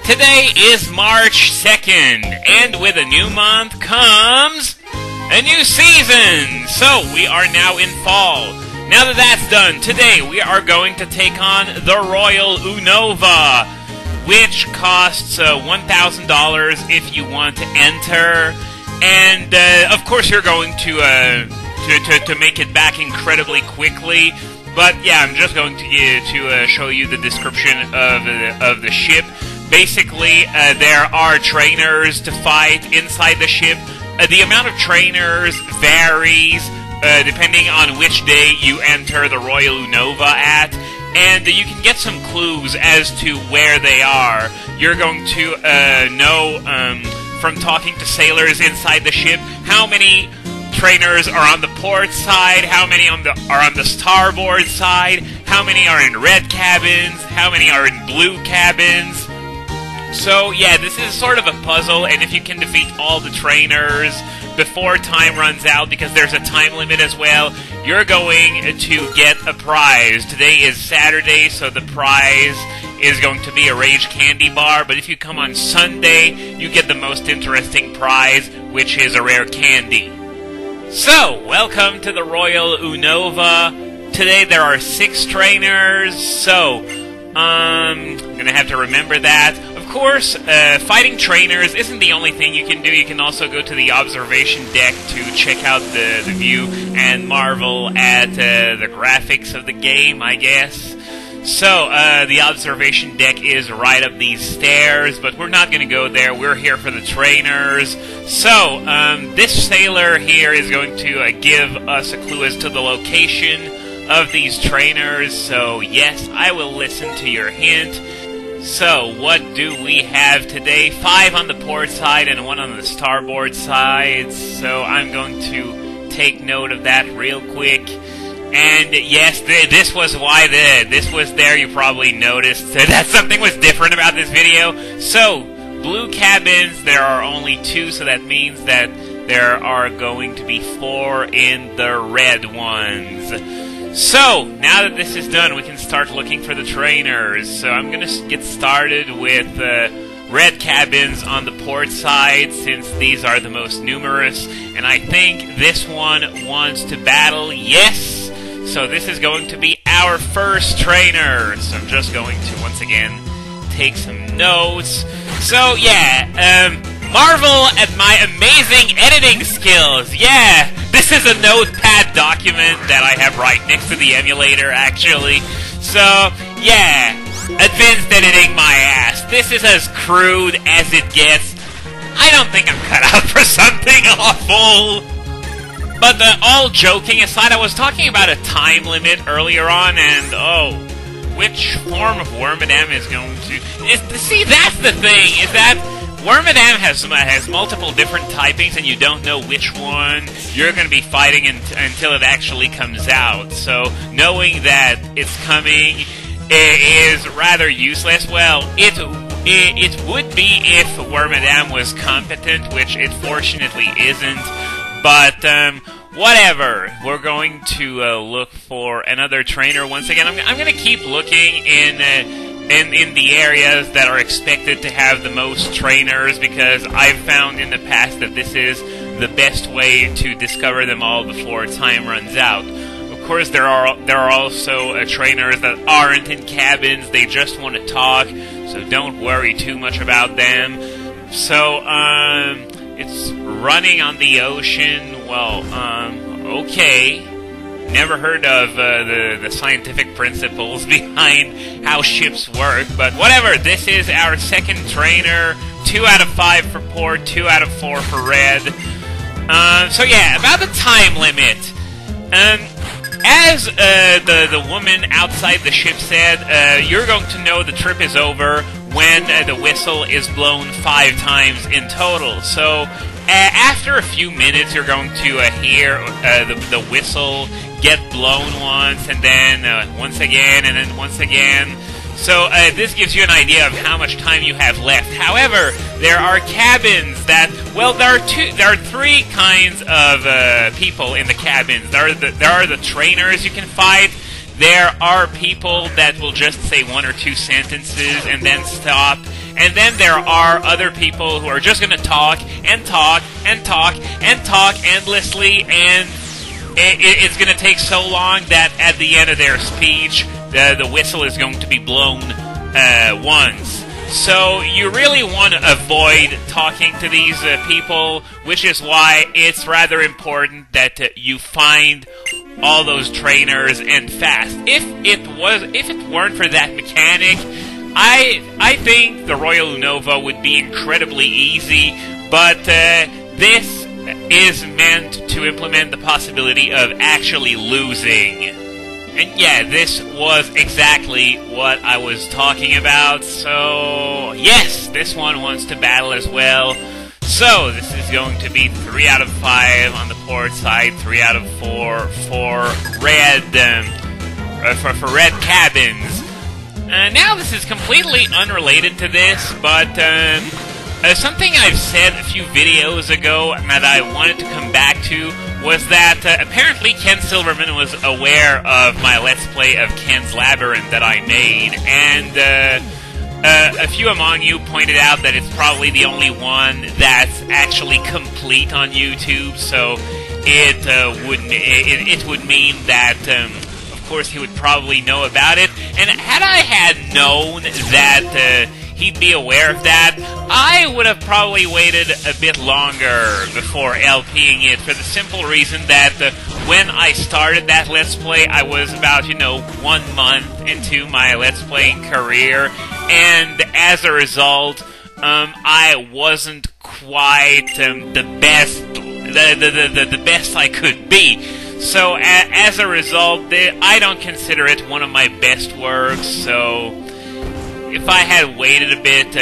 Today is March 2nd, and with a new month comes a new season! So, we are now in fall. Now that that's done, today we are going to take on the Royal Unova, which costs $1,000 if you want to enter, and of course you're going to make it back incredibly quickly. But yeah, I'm just going to show you the description of the ship. Basically, there are trainers to fight inside the ship. The amount of trainers varies depending on which day you enter the Royal Unova at, and you can get some clues as to where they are. You're going to know from talking to sailors inside the ship how many trainers are on the port side, how many are on the starboard side, how many are in red cabins, how many are in blue cabins. So yeah, this is sort of a puzzle, and if you can defeat all the trainers before time runs out, because there's a time limit as well, you're going to get a prize. Today is Saturday, so the prize is going to be a Rage candy bar, but if you come on Sunday, you get the most interesting prize, which is a rare candy. So, welcome to the Royal Unova. Today there are 6 trainers, so I'm gonna have to remember that. Of course, fighting trainers isn't the only thing you can do. You can also go to the observation deck to check out the view and marvel at the graphics of the game, I guess. So, the observation deck is right up these stairs, but we're not going to go there. We're here for the trainers. So, this sailor here is going to give us a clue as to the location of these trainers. So, yes, I will listen to your hint. So, what do we have today? 5 on the port side and 1 on the starboard side. So, I'm going to take note of that real quick. And yes, this was why this was there. You probably noticed that something was different about this video. So, blue cabins, there are only 2, so that means that there are going to be 4 in the red ones. So, now that this is done, we can start looking for the trainers. So, I'm going to get started with red cabins on the port side, since these are the most numerous. And I think this one wants to battle. Yes! So this is going to be our first trainer. So I'm just going to, once again, take some notes. So yeah, marvel at my amazing editing skills. Yeah, this is a notepad document that I have right next to the emulator, actually. So yeah, advanced editing my ass. This is as crude as it gets. I don't think I'm cut out for something awful. But all joking aside, I was talking about a time limit earlier on, and which form of Wormadam is going to... See, that's the thing, is that Wormadam has multiple different typings, and you don't know which one you're going to be fighting until it actually comes out. So, knowing that it's coming is rather useless. Well, it would be if Wormadam was competent, which it fortunately isn't. But, whatever. We're going to look for another trainer once again. I'm going to keep looking in the areas that are expected to have the most trainers, because I've found in the past that this is the best way to discover them all before time runs out. Of course, there are also trainers that aren't in cabins. They just want to talk, so don't worry too much about them. So, it's running on the ocean. Well, okay. Never heard of the scientific principles behind how ships work, but whatever. This is our second trainer. 2 out of 5 for port, 2 out of 4 for red. So yeah, about the time limit. As the woman outside the ship said, you're going to know the trip is over when the whistle is blown 5 times in total. So, after a few minutes, you're going to hear the whistle get blown once, and then once again, and then once again. So, this gives you an idea of how much time you have left. However, there are cabins that, well, there are 3 kinds of people in the cabins. There are the trainers you can fight. There are people that will just say 1 or 2 sentences and then stop And then there are other people who are just going to talk and talk and talk and talk endlessly, and it's going to take so long that at the end of their speech, the whistle is going to be blown once. So you really want to avoid talking to these people, which is why it's rather important that you find all those trainers and fast. If it weren't for that mechanic, I think the Royal Unova would be incredibly easy, but this is meant to implement the possibility of actually losing. And yeah, this was exactly what I was talking about, so yes, this one wants to battle as well. So, this is going to be 3 out of 5 on the port side, 3 out of 4 for red, for red cabins. Now, this is completely unrelated to this, but something I've said a few videos ago that I wanted to come back to was that apparently Ken Silverman was aware of my Let's Play of Ken's Labyrinth that I made, and a few among you pointed out that it's probably the only one that's actually complete on YouTube, so it would mean that, of course, he would probably know about it. And had I had known that he'd be aware of that, I would have probably waited a bit longer before LPing it, for the simple reason that when I started that Let's Play, I was about, 1 month into my Let's Playing career, and as a result, I wasn't quite the best I could be. So as a result, I don't consider it one of my best works. So if I had waited a bit,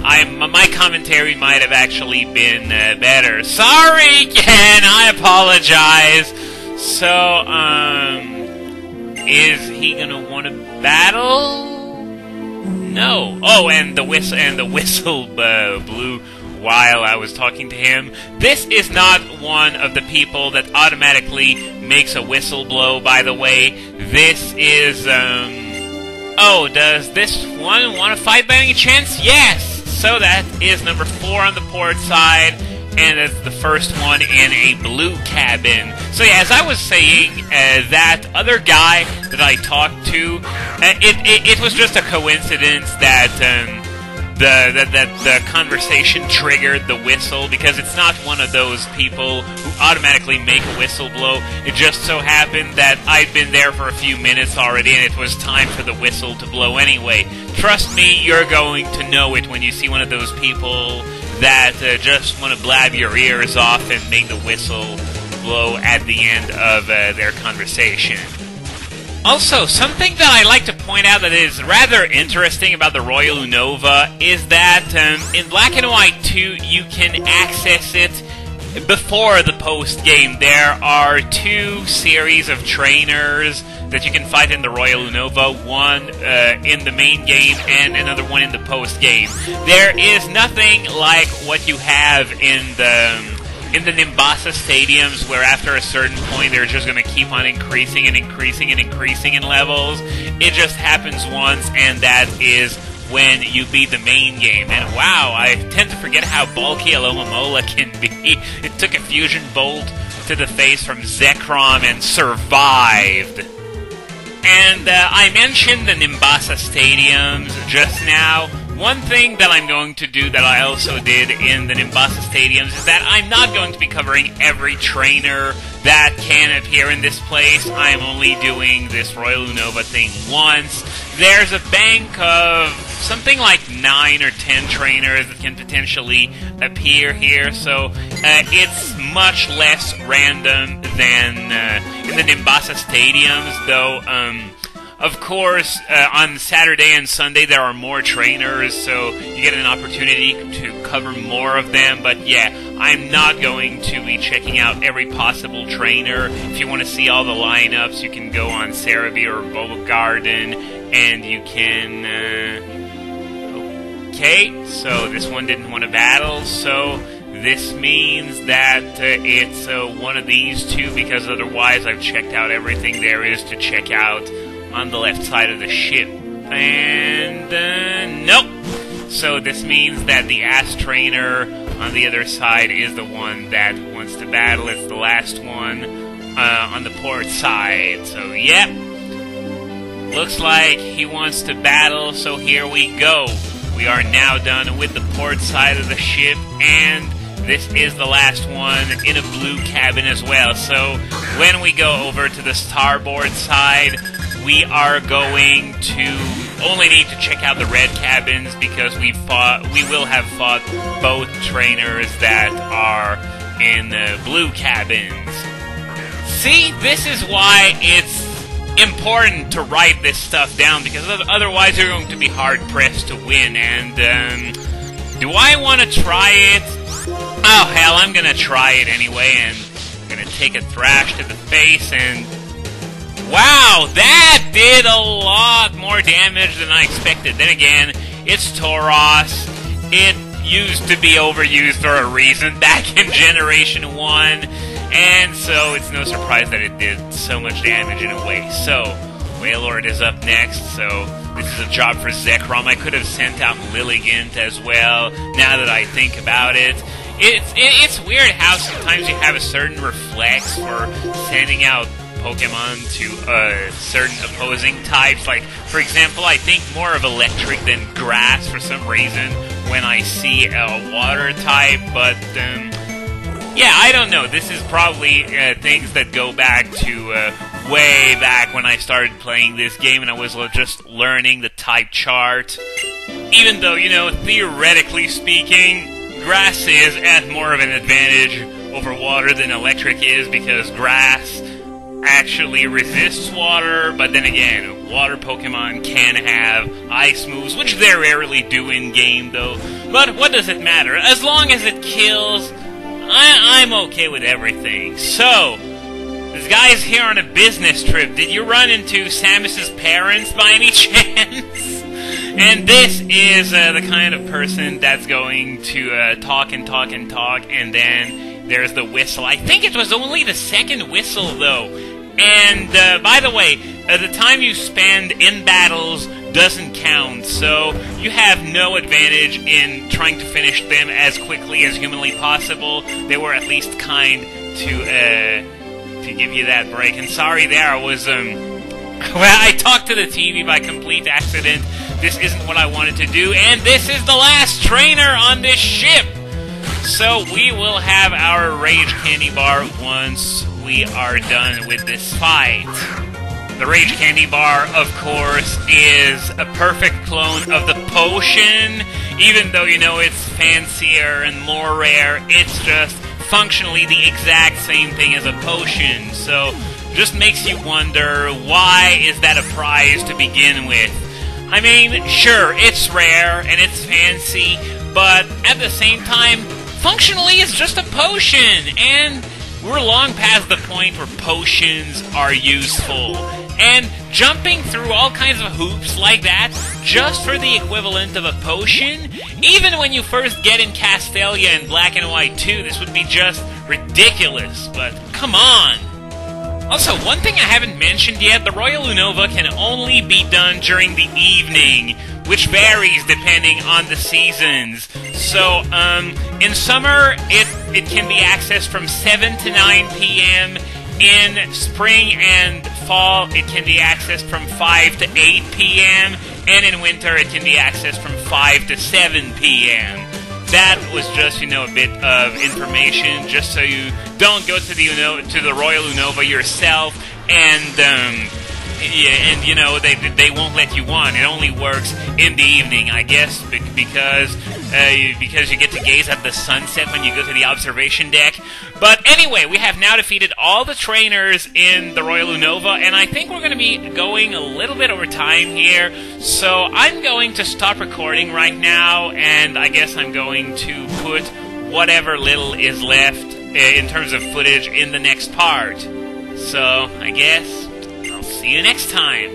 my commentary might have actually been better. Sorry, Ken, I apologize. So is he gonna want to battle? No. Oh, and the whistle blew while I was talking to him. This is not one of the people that automatically makes a whistle blow, by the way. This is, oh, does this one want to fight by any chance? Yes! So that is number 4 on the port side, and it's the first one in a blue cabin. So yeah, as I was saying, that other guy that I talked to, it was just a coincidence that the conversation triggered the whistle, because it's not one of those people who automatically make a whistle blow. It just so happened that I'd been there for a few minutes already, and it was time for the whistle to blow anyway. Trust me, you're going to know it when you see one of those people that just want to blab your ears off and make the whistle blow at the end of their conversation. Also, something that I like to point out that is rather interesting about the Royal Unova is that in Black and White 2, you can access it before the post-game. There are 2 series of trainers that you can fight in the Royal Unova, one in the main game and another one in the post-game. There is nothing like what you have in the Nimbasa stadiums, where after a certain point they're just going to keep on increasing and increasing and increasing in levels. It just happens once, and that is when you beat the main game. And wow, I tend to forget how bulky Alomomola can be. It took a fusion bolt to the face from Zekrom and survived. And I mentioned the Nimbasa stadiums just now. One thing that I'm going to do that I also did in the Nimbasa stadiums is that I'm not going to be covering every trainer that can appear in this place. I'm only doing this Royal Unova thing once. There's a bank of something like 9 or 10 trainers that can potentially appear here, so it's much less random than in the Nimbasa stadiums, though. Of course, on Saturday and Sunday there are more trainers, so you get an opportunity to cover more of them. But yeah, I'm not going to be checking out every possible trainer. If you want to see all the lineups, you can go on Cerebi or Bulb Garden, and you can... Okay, so this one didn't want to battle, so this means that it's one of these 2, because otherwise I've checked out everything there is to check out on the left side of the ship. And, nope. So this means that the ass trainer on the other side is the one that wants to battle. It's the last one on the port side. So, yep. Looks like he wants to battle, so here we go. We are now done with the port side of the ship, and this is the last one in a blue cabin as well. So when we go over to the starboard side, we are going to only need to check out the red cabins because we will have fought both trainers that are in the blue cabins. See, this is why it's important to write this stuff down, because otherwise you're going to be hard-pressed to win. And do I want to try it? Oh hell, I'm gonna try it anyway, and I'm gonna take a thrash to the face, and wow, that did a lot more damage than I expected. Then again, it's Tauros. It used to be overused for a reason back in Generation 1, and so it's no surprise that it did so much damage in a way. So, Wailord is up next, so this is a job for Zekrom. I could have sent out Lilligant as well, now that I think about it. It's weird how sometimes you have a certain reflex for sending out Pokemon to certain opposing types. Like, for example, I think more of electric than grass for some reason when I see a water type, but yeah, I don't know. This is probably things that go back to way back when I started playing this game and I was just learning the type chart. Even though, you know, theoretically speaking, grass is at more of an advantage over water than electric is, because grass actually resists water, but then again, water Pokemon can have ice moves, which they rarely do in-game, though. But what does it matter? As long as it kills, I'm okay with everything. So, this guy's here on a business trip. Did you run into Samus's parents by any chance? And this is the kind of person that's going to talk and talk and talk, and then there's the whistle. I think it was only the second whistle, though. And, by the way, the time you spend in battles doesn't count, so you have no advantage in trying to finish them as quickly as humanly possible. They were at least kind to give you that break. And sorry there, I was, well, I talked to the TV by complete accident. This isn't what I wanted to do, and this is the last trainer on this ship! So we will have our Rage Candy Bar once we are done with this fight. The Rage Candy Bar, of course, is a perfect clone of the potion. Even though, you know, it's fancier and more rare, it's just functionally the exact same thing as a potion. So, just makes you wonder, why is that a prize to begin with? I mean, sure, it's rare and it's fancy, but at the same time, functionally it's just a potion, and we're long past the point where potions are useful. And jumping through all kinds of hoops like that, just for the equivalent of a potion, even when you first get in Castelia and Black and White 2, this would be just ridiculous, but come on! Also, one thing I haven't mentioned yet, the Royal Unova can only be done during the evening, which varies depending on the seasons. So, in summer, it can be accessed from 7 to 9 p.m., in spring and fall, it can be accessed from 5 to 8 p.m., and in winter, it can be accessed from 5 to 7 p.m. That was just, you know, a bit of information, just so you don't go to the Royal Unova yourself, and you know, they won't let you on. It only works in the evening, I guess, because you get to gaze at the sunset when you go to the observation deck. But anyway, we have now defeated all the trainers in the Royal Unova, and I think we're going to be going a little bit over time here, so I'm going to stop recording right now, and I guess I'm going to put whatever little is left in terms of footage in the next part. So, I guess I'll see you next time.